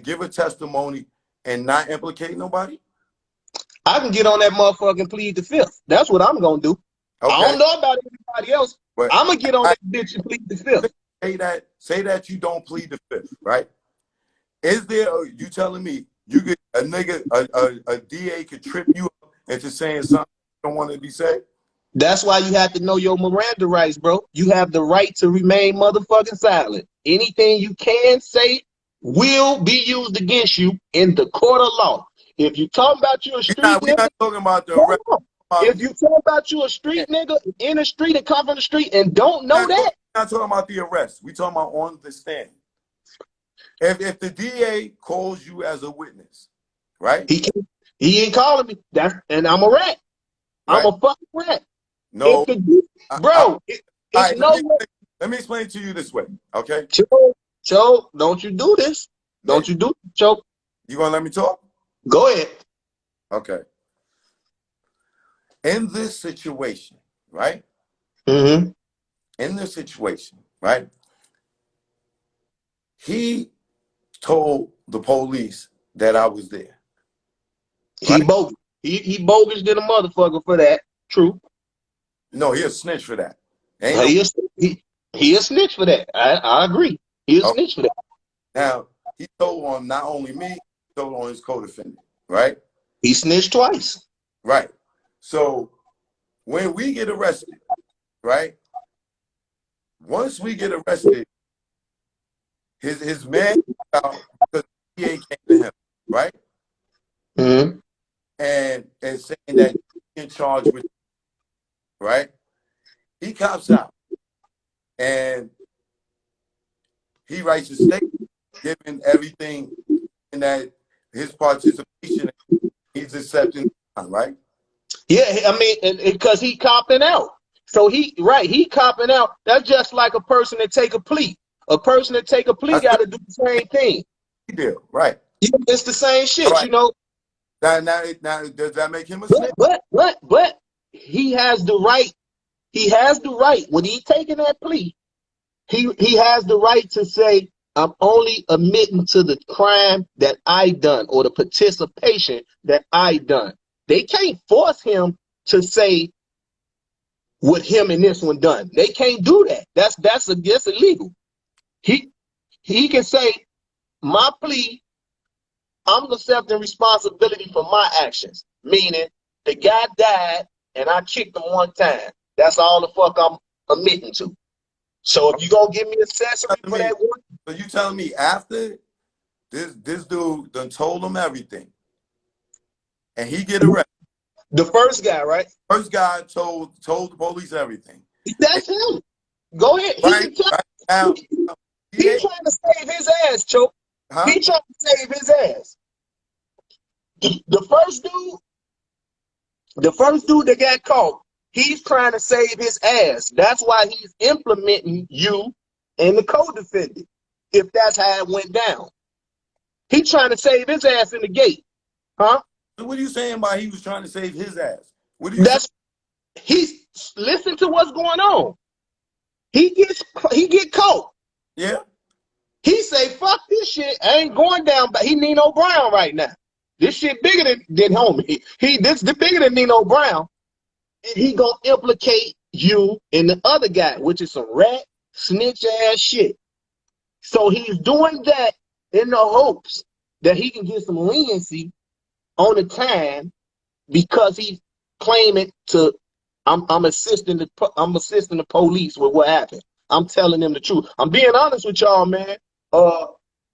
give a testimony and not implicate nobody. I can get on that motherfucking plead the fifth. That's what I'm gonna do. Okay. I don't know about anybody else. But I'm gonna get on that bitch and plead the fifth. Say that you don't plead the fifth, right? Is there? You telling me you get a nigga a DA could trip you up into saying something you don't want to be said? That's why you have to know your Miranda rights, bro. You have the right to remain motherfucking silent. Anything you can say will be used against you in the court of law. If you talk about you a street We're nigga, not talking about the arrest. if you talk about you a street nigga in the street and come from the street and don't know that, we're not talking about the arrest. We're talking about on the stand. If the DA calls you as a witness, right? he ain't calling me. And I'm a rat. Right. I'm a fucking rat. No, let me explain to you this way, okay? Cho, don't you do this. Don't you do it, Cho. You gonna let me talk? Go ahead. Okay. In this situation, right? Mm-hmm. In this situation, right? He told the police that I was there. Right? He bogus. He bogus than a motherfucker for that. True. No, he a snitch for that. He a snitch for that. I agree. He a snitch for that. Now, he told on not only me, he told on his co-defendant, right? He snitched twice. Right. So when we get arrested, right? Once we get arrested, his man out because he ain't came to him, right? Mm-hmm. And saying that he's in charge with, right? He cops out and he writes a statement giving everything in that his participation, he's accepting, right? Yeah, I mean, because he copping out. So he copping out. That's just like a person that take a plea. A person that take a plea got to do the same thing. Deal, right? It's the same shit, right. you know. Now, does that make him a snitch? But he has the right. He has the right when he's taking that plea. He has the right to say, I'm only admitting to the crime that I done or the participation that I done. They can't force him to say what him and this one done. They can't do that. That's illegal. He can say, my plea, I'm accepting responsibility for my actions. Meaning the guy died and I kicked him one time. That's all the fuck I'm admitting to. So if you gonna give me accessory for that one, so you telling me after this dude done told him everything, and he get arrested? The first guy, right? First guy told the police everything. That's him. Go ahead. Right, now, he trying to save his ass, Choke. Huh? He trying to save his ass. The first dude that got caught, he's trying to save his ass. That's why he's implementing you and the co-defendant. If that's how it went down, he's trying to save his ass in the gate, huh? So what are you saying by he was trying to save his ass? What are you saying? He's listen to what's going on. He get caught. Yeah. He say, fuck this shit. I ain't going down, but he Nino Brown right now. This shit bigger than homie. This bigger than Nino Brown. And he gonna implicate you and the other guy, which is some rat, snitch ass shit. So he's doing that in the hopes that he can get some leniency on the time because he's claiming to I'm assisting the police with what happened. I'm telling them the truth. I'm being honest with y'all, man.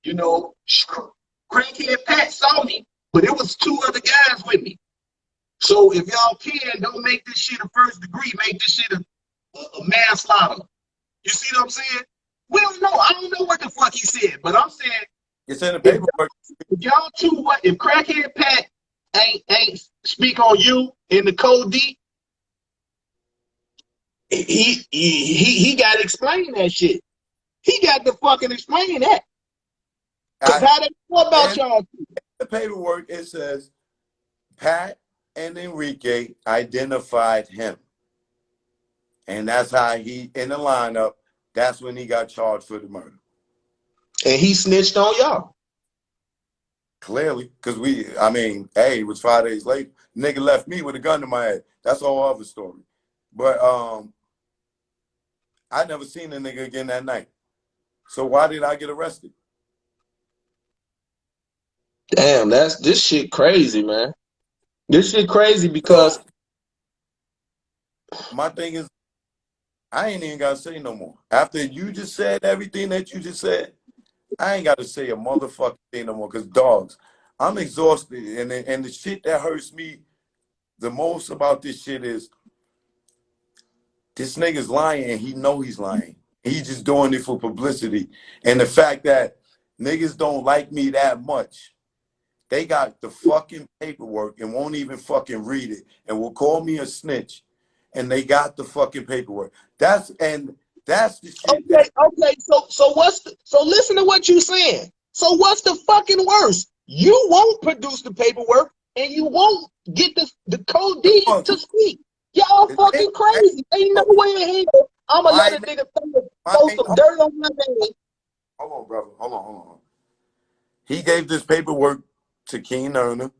You know, Crackhead Pat saw me, but it was 2 other guys with me. So if y'all can, don't make this shit a first degree. Make this shit a manslaughter. You see what I'm saying? We don't know. I don't know what the fuck he said, but I'm saying It's in the paperwork. if y'all two, what if Crackhead Pat ain't speak on you in the code D? He got to explain that shit. He got to fucking explain that. Cause how they know about y'all? The paperwork, it says Pat and Enrique identified him, and that's how he in the lineup. That's when he got charged for the murder. And he snitched on y'all. Clearly, because hey, it was 5 days later. Nigga left me with a gun in my head. That's a whole other story. But I never seen the nigga again that night. So why did I get arrested? Damn, this shit crazy, man. This shit crazy because my thing is, I ain't even gotta say no more. After you just said everything that you just said, I ain't gotta say a motherfucking thing no more. Cause dogs, I'm exhausted, and the shit that hurts me the most about this shit is this nigga's lying and he know he's lying. He's just doing it for publicity. And the fact that niggas don't like me that much, they got the fucking paperwork and won't even fucking read it and will call me a snitch. And they got the fucking paperwork. That's the shit. Okay. So listen to what you saying. So what's the fucking worst? You won't produce the paperwork and you won't get the code D to speak. Y'all fucking crazy. Ain't no way in hell I'ma let a nigga throw some dirt on my name. Hold on, brother. Hold on. He gave this paperwork to King Erner.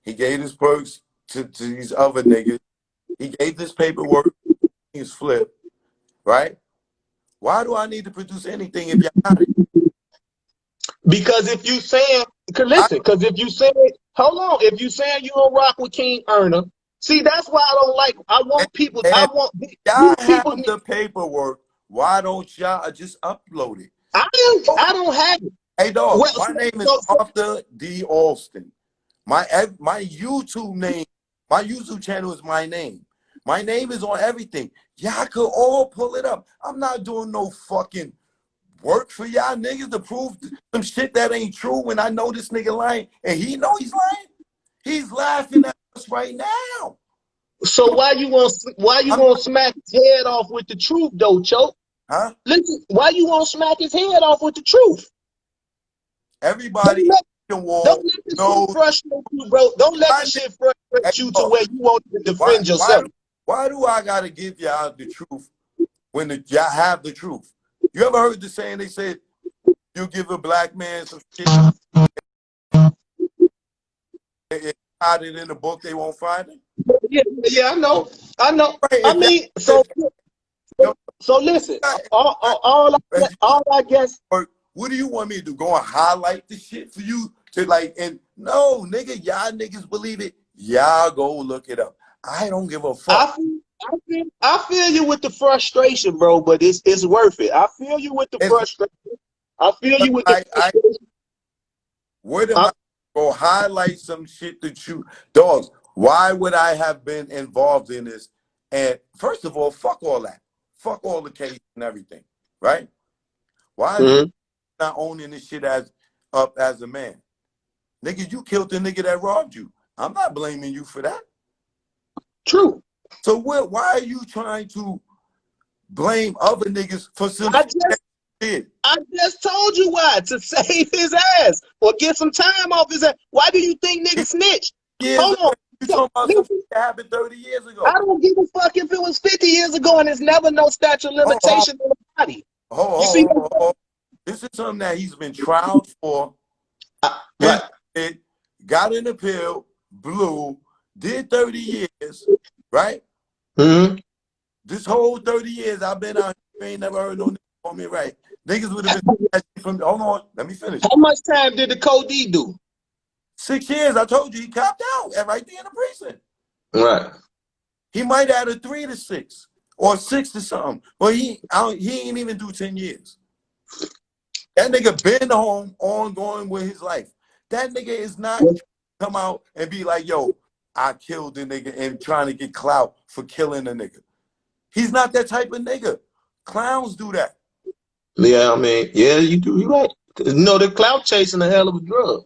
He gave his perks to these other niggas. He gave this paperwork to King's Flip, right? Why do I need to produce anything if y'all got it? Because if you saying, if you saying, hold on, if you saying you don't rock with King Erner, see, that's why I don't like. I want people. I want y'all people. Have the paperwork. Why don't y'all just upload it? I don't have it. Hey, dog. My name is Arthur D. Alston. My YouTube name, my YouTube channel is my name. My name is on everything. Y'all could all pull it up. I'm not doing no fucking work for y'all niggas to prove some shit that ain't true when I know this nigga lying and he know he's lying. He's laughing at us right now. So why you want to smack his head off with the truth though, Choke? Huh? Listen, why you want to smack his head off with the truth? Everybody don't let this shit frustrate you, bro. Don't let this shit frustrate you to where you won't defend yourself. Why do I gotta give y'all the truth when y'all have the truth? You ever heard the saying? They said you give a black man some shit, they hide it in the book, they won't find it. Yeah, I know. Right, I mean, so listen. All I guess. What do you want me to do? Go and highlight the shit for you to like? And no, nigga, y'all niggas believe it. Y'all go look it up. I don't give a fuck. I feel you with the frustration, bro, but it's worth it. I feel you with the frustration. I feel you with the frustration. Where am I go highlight some shit that you dogs? Why would I have been involved in this? And first of all, fuck all that. Fuck all the case and everything, right? Why are you not owning this shit as a man? Nigga, you killed the nigga that robbed you. I'm not blaming you for that. True. So why are you trying to blame other niggas for some shit? I just told you why. To save his ass or get some time off his ass. Why do you think niggas snitch? Hold on. You talking about something that happened 30 years ago. I don't give a fuck if it was 50 years ago and there's never no statute of limitation on the body. This is something that he's been tried for. Right. Got an appeal, blew, did 30 years, right? Mm-hmm. This whole 30 years I've been out here, ain't never heard no nigga call me right. Niggas would have been from, hold on, let me finish. How much time did the co-D do? 6 years, I told you, he copped out at right there in the precinct. Right. He might add a 3 to 6 or 6 to something, but he ain't even do 10 years. That nigga been home, ongoing with his life. That nigga is not come out and be like, yo, I killed the nigga and trying to get clout for killing the nigga. He's not that type of nigga. Clowns do that. Yeah, I mean, yeah, you do. You right. No, the clout chasing a hell of a drug.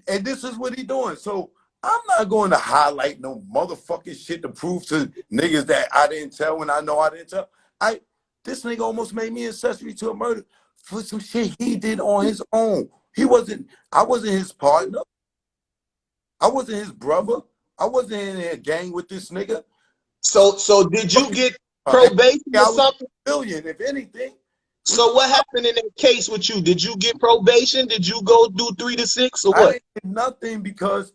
And this is what he doing. So I'm not going to highlight no motherfucking shit to prove to niggas that I didn't tell when I know I didn't tell. This nigga almost made me accessory to a murder for some shit he did on his own. I wasn't his partner. I wasn't his brother. I wasn't in a gang with this nigga. So did you get probation or I was something? a billion, if anything. So what happened in that case with you? Did you get probation? Did you go do 3 to 6 or I what? didn't get nothing because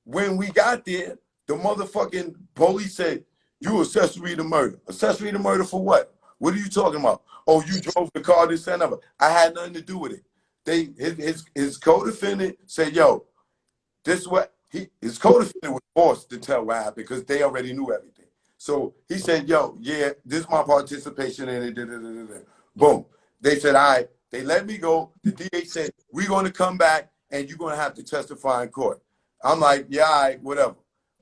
when we got there, the motherfucking police said, you accessory to murder. Accessory to murder for what? What are you talking about? Oh, you drove the car, this and that. I had nothing to do with it. His co-defendant said, yo, this what his co-defendant was forced to tell what happened because they already knew everything. So he said, yo, yeah, this is my participation in it. Boom. They said, all right, they let me go. The DA said, we're going to come back and you're going to have to testify in court. I'm like, yeah, all right, whatever.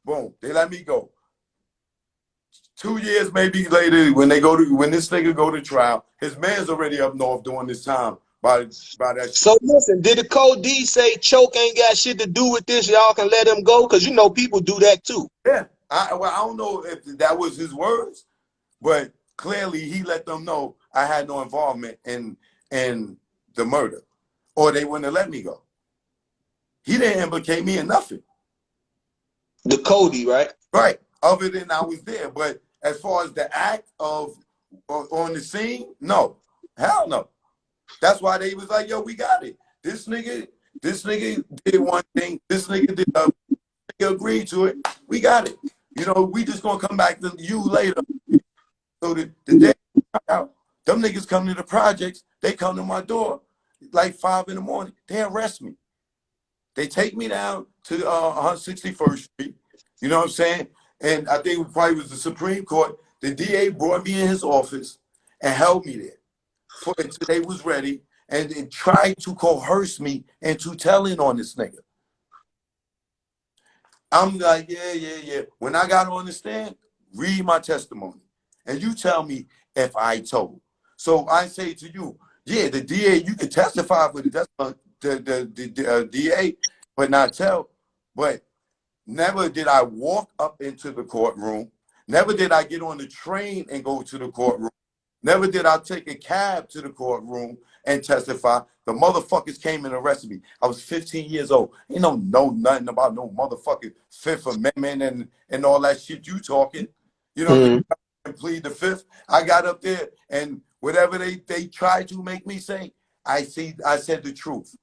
Boom. They let me go. 2 years maybe later, when this nigga go to trial, his man's already up north doing this time by that shit. So listen, did the co-D say Choke ain't got shit to do with this? Y'all can let him go? Because you know people do that too. Yeah. I don't know if that was his words, but clearly he let them know I had no involvement in the murder, or they wouldn't have let me go. He didn't implicate me in nothing. The Cody, right? Right. Other than I was there. But as far as the act of on the scene, no. Hell no. That's why they was like, yo, we got it. This nigga did one thing. This nigga did nigga agreed to it. We got it. You know, we just gonna come back to you later. So the day out, them niggas come to the projects, they come to my door like 5 in the morning. They arrest me. They take me down to 161st Street. You know what I'm saying? And I think it probably was the Supreme Court. The DA brought me in his office and held me there until they was ready and tried to coerce me into telling on this nigga. I'm like, yeah. When I got on the stand, read my testimony. And you tell me if I told. So I say to you, yeah, the DA, you can testify for the DA, but not tell. But never did I walk up into the courtroom. Never did I get on the train and go to the courtroom. Never did I take a cab to the courtroom and testify. The motherfuckers came and arrested me. I was 15 years old. Ain't know nothing about no motherfucking Fifth Amendment and all that shit you talking. You know what I mean? And plead the fifth. I got up there and whatever they tried to make me say, I said the truth.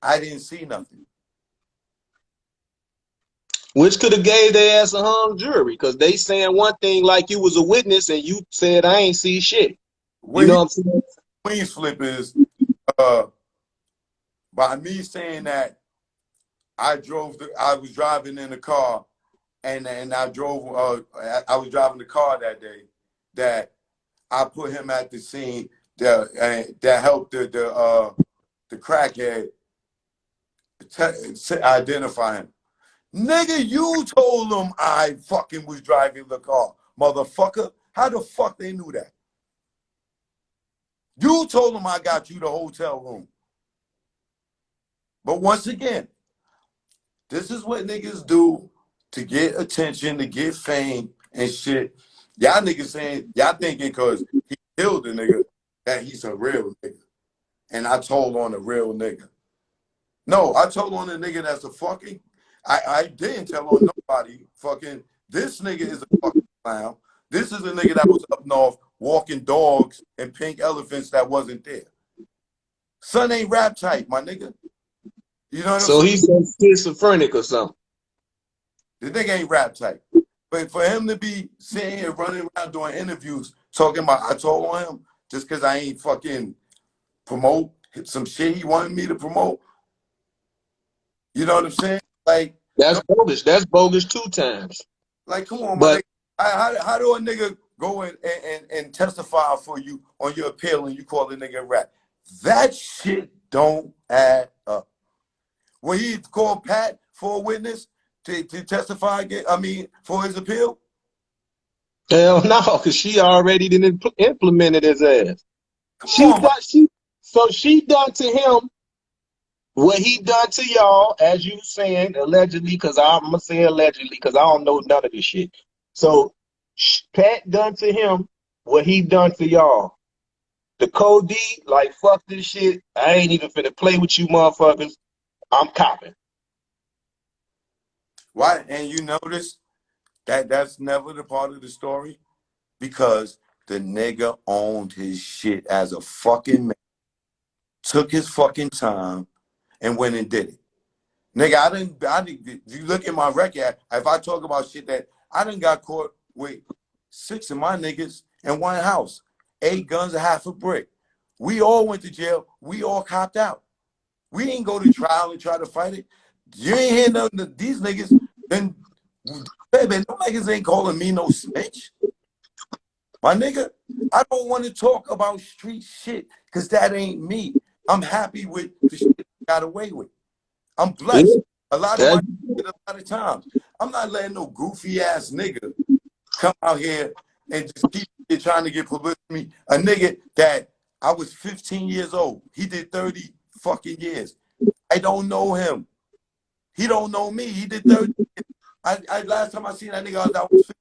I didn't see nothing. Which could have gave their ass a hung jury because they saying one thing like you was a witness and you said I ain't see shit. You know what I'm saying? Queen's flip is by me saying that I was driving in the car and I was driving the car that day that I put him at the scene that helped the crackhead identify him. Nigga, you told them I fucking was driving the car, motherfucker. How the fuck they knew that? You told them I got you the hotel room. But once again, this is what niggas do to get attention, to get fame and shit. Y'all niggas saying, y'all thinking because he killed the nigga that he's a real nigga. And I told on a real nigga. No, I told on a nigga that's a fucking, I didn't tell on nobody. Fucking, this nigga is a fucking clown. This is a nigga that was up north walking dogs and pink elephants that wasn't there. Son ain't rap type, my nigga. You know what I'm So saying? he's some schizophrenic or something. The nigga ain't rap type. But for him to be sitting here running around doing interviews talking about I told on him just because I ain't fucking promote some shit he wanted me to promote. You know what I'm saying? Like, That's bogus. That's bogus 2 times. come on, my But nigga. How do a nigga go and testify for you on your appeal and you call the nigga rap? That shit don't add up. When he called Pat for a witness to testify again, for his appeal? hell no, because she already didn't implemented his ass. Come on, She done to him what he done to y'all, as you saying, allegedly, because I'm going to say allegedly, because I don't know none of this shit. So Pat done to him what he done to y'all. The Code D, like, fuck this shit. I ain't even finna play with you motherfuckers. I'm copping. why? And you notice that's never the part of the story because the nigga owned his shit as a fucking man, took his fucking time, and went and did it. Nigga, if you look at my record, if I talk about shit that I done got caught with 6 of my niggas in one house, 8 guns, a half a brick. We all went to jail. We all copped out. We didn't go to trial and try to fight it. You ain't hear nothing of these niggas. Then, baby, no niggas ain't calling me no snitch. My nigga, I don't want to talk about street shit because that ain't me. I'm happy with the shit I got away with. I'm blessed. A lot of times. I'm not letting no goofy ass nigga come out here and just keep trying to get publicity. A nigga that I was 15 years old. He did 30 fucking years. I don't know him. He don't know me. He did 30 years. I last time I seen that nigga, I was 15.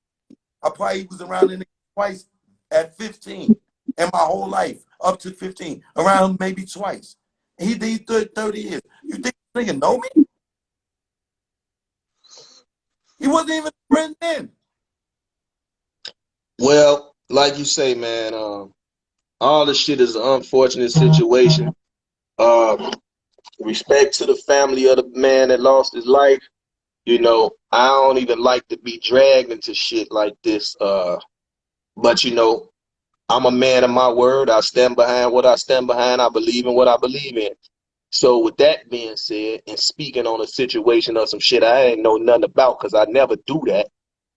I probably was around the nigga twice at 15 in my whole life, up to 15. Around maybe twice. He did 30 years. You think this nigga know me? He wasn't even a friend then. Well, like you say, man, all this shit is an unfortunate situation. Respect to the family of the man that lost his life. You know, I don't even like to be dragged into shit like this. But you know, I'm a man of my word. I stand behind what I stand behind. I believe in what I believe in. So with that being said, and speaking on a situation of some shit I ain't know nothing about because I never do that.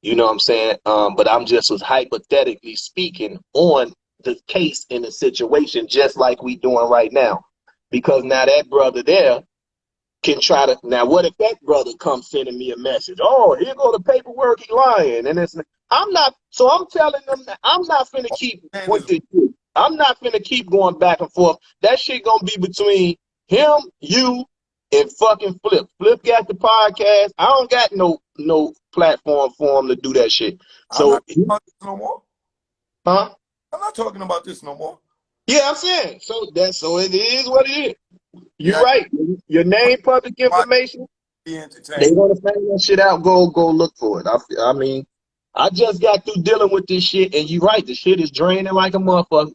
You know what I'm saying? But I'm just was hypothetically speaking on the case in the situation, just like we doing right now. Because now that brother there can try to, now what if that brother comes sending me a message? Oh, here go the paperwork, he lying. And it's, I'm not, so I'm telling them that I'm not finna keep what they do. I'm not finna keep going back and forth. That shit gonna be between him, you, and fucking Flip. Flip got the podcast. I don't got no platform for him to do that shit. I'm not So, talking about this no more. huh? I'm not talking about this no more. Yeah, I'm saying. So it is what it is. You're Yeah, right. Your name, public I information. be They entertained. want to find that shit out. Go look for it. I mean, I just got through dealing with this shit, and you're right. The shit is draining like a motherfucker.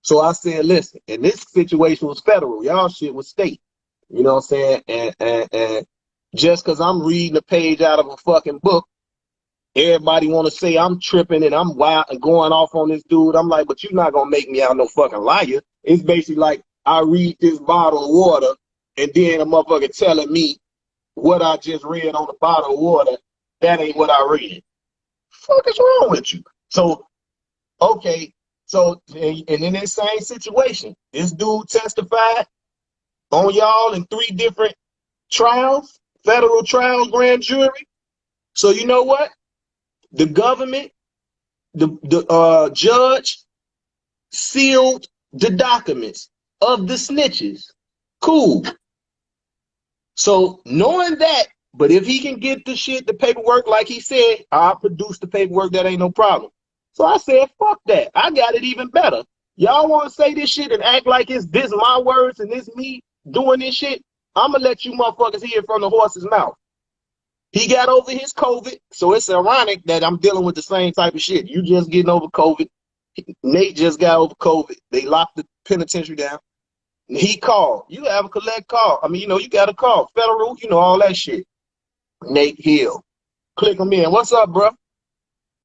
So I said, listen, and this situation was federal. Y'all shit was state. You know what I'm saying? And just because I'm reading a page out of a fucking book, everybody want to say I'm tripping and I'm wild and going off on this dude. I'm like, but you're not gonna make me out no fucking liar. It's basically like I read this bottle of water, and then a motherfucker telling me what I just read on the bottle of water, that ain't what I read. Fuck is wrong with you? So, okay, so and in this same situation, this dude testified on y'all in 3 different trials, federal trials, grand jury. So you know what? The government, the judge sealed the documents of the snitches. Cool. So knowing that, but if he can get the shit, the paperwork, like he said, I'll produce the paperwork. That ain't no problem. So I said, fuck that. I got it even better. Y'all want to say this shit and act like it's this my words and this me doing this shit? I'm going to let you motherfuckers hear it from the horse's mouth. He got over his COVID, so it's ironic that I'm dealing with the same type of shit. You just getting over COVID. Nate just got over COVID. They locked the penitentiary down. He called. You have a collect call. I mean, you know, you got a call. Federal, you know, all that shit. Nate Hill. Click him in. What's up, bro?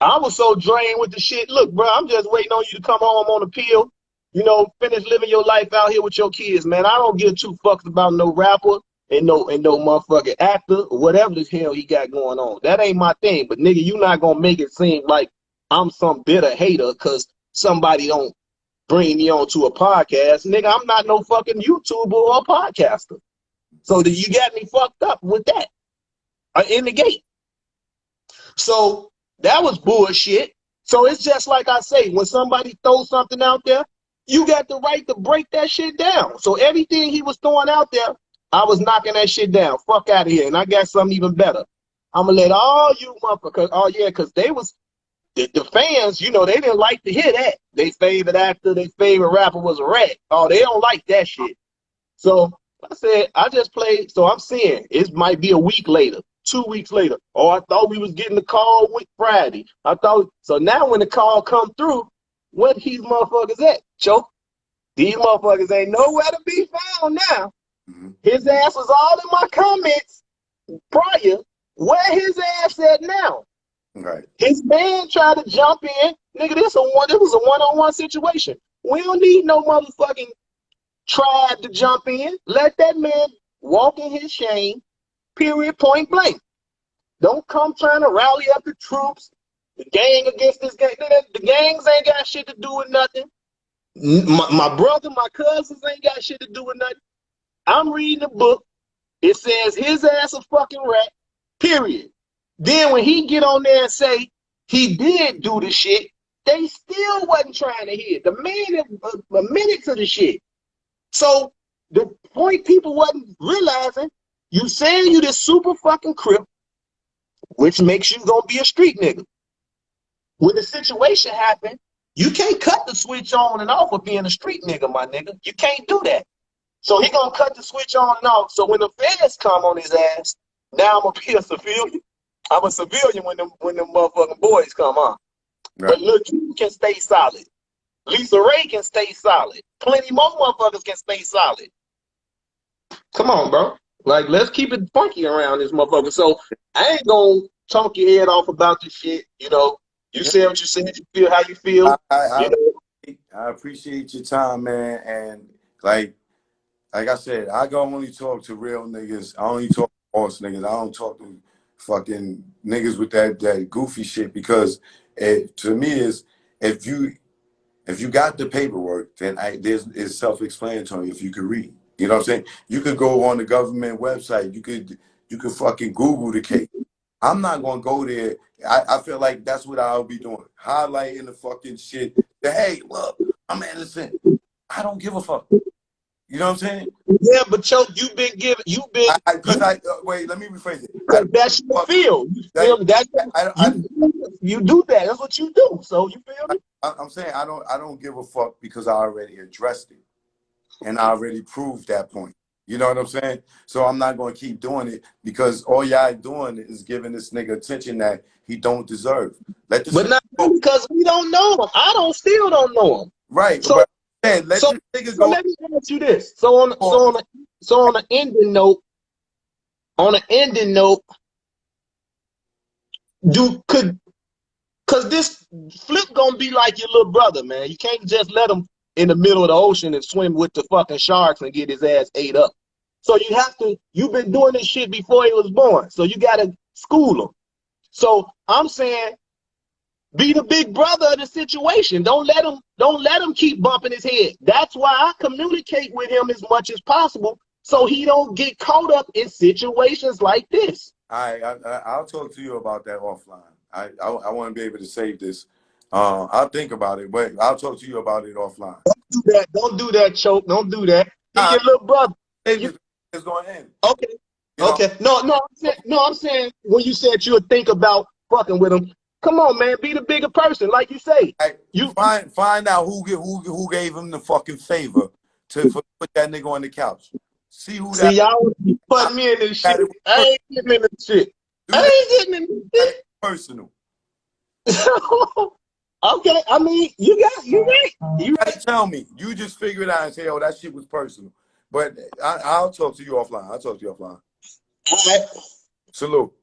I was so drained with the shit. Look, bro, I'm just waiting on you to come home on appeal. You know, finish living your life out here with your kids, man. I don't give two fucks about no rapper and no motherfucking actor or whatever the hell he got going on. That ain't my thing. But nigga, you not gonna make it seem like I'm some bitter hater because somebody don't bring me on to a podcast. Nigga, I'm not no fucking YouTuber or podcaster. So that you got me fucked up with that in the gate. So that was bullshit. So it's just like I say, when somebody throws something out there, you got the right to break that shit down. So everything he was throwing out there, I was knocking that shit down. Fuck out of here. And I got something even better. I'm going to let all you motherfuckers, oh yeah, because they was, the fans, you know, they didn't like to hear that. Their favorite actor, their favorite rapper was a rat. Oh, they don't like that shit. So I said, I just played. So I'm seeing it might be a week later, 2 weeks later. Oh, I thought we was getting the call week Friday. I thought, so now when the call come through, what these motherfuckers at, Choke? These motherfuckers ain't nowhere to be found now. Mm-hmm. His ass was all in my comments prior. Where his ass at now? Right. His man tried to jump in. Nigga, this was a one-on-one situation. We don't need no motherfucking tribe to jump in. Let that man walk in his shame, period, point blank. Don't come trying to rally up the troops, the gang against this gang. The gangs ain't got shit to do with nothing. My brother, my cousins ain't got shit to do with nothing. I'm reading a book. It says his ass a fucking rat, period. Then when he get on there and say he did do the shit, they still wasn't trying to hear. The man admitted to the shit. So the point people wasn't realizing, you saying you this super fucking crip, which makes you gonna be a street nigga. When the situation happened, you can't cut the switch on and off of being a street nigga, my nigga. You can't do that. So he gonna cut the switch on and off. So when the feds come on his ass, now I'm gonna be a civilian. I'm a civilian when them motherfucking boys come on. Right. But look, you can stay solid. Lisa Ray can stay solid. Plenty more motherfuckers can stay solid. Come on, bro. Like, let's keep it funky around this motherfucker. So I ain't gonna talk your head off about this shit. You know, you said what you said. You feel how you feel. I appreciate your time, man. And like I said, I gonna only talk to real niggas. I only talk to boss niggas. I don't talk to fucking niggas with that goofy shit, because to me is, if you got the paperwork, then it's self-explanatory if you could read. You know what I'm saying? You could go on the government website. You could fucking Google the case. I'm not gonna go there. I feel like that's what I'll be doing. Highlighting the fucking shit. Hey, look, I'm innocent. I don't give a fuck. You know what I'm saying? Yeah, but Choke, wait, let me rephrase it. That's your field. You do that. That's what you do. So you feel me? I'm saying I don't give a fuck, because I already addressed it. And I already proved that point. You know what I'm saying? So I'm not going to keep doing it, because all y'all doing is giving this nigga attention that he don't deserve. But not because we don't know him. Still don't know him. Right. So, but man, let this nigga go. Let me ask you this. So on the ending note, cause this Flip gonna be like your little brother, man. You can't just let him in the middle of the ocean and swim with the fucking sharks and get his ass ate up. So you've been doing this shit before he was born. So you gotta school him. So I'm saying, be the big brother of the situation. Don't let him keep bumping his head. That's why I communicate with him as much as possible, so he don't get caught up in situations like this. I'll talk to you about that offline. I want to be able to save this. I'll think about it, but I'll talk to you about it offline. Don't do that, Choke. Don't do that. He's your little brother. It's going to end. Okay. Okay. No, I'm saying when you said you would think about fucking with him, come on, man, be the bigger person, like you say. You find out who gave him the fucking favor to put that nigga on the couch. See y'all putting me in this shit. I ain't getting in this shit. I ain't getting in this shit. Personal. Okay, I mean, you right. You right. Tell me. You just figure it out and say, oh, that shit was personal. But I'll talk to you offline. I'll talk to you offline. All right. Salute.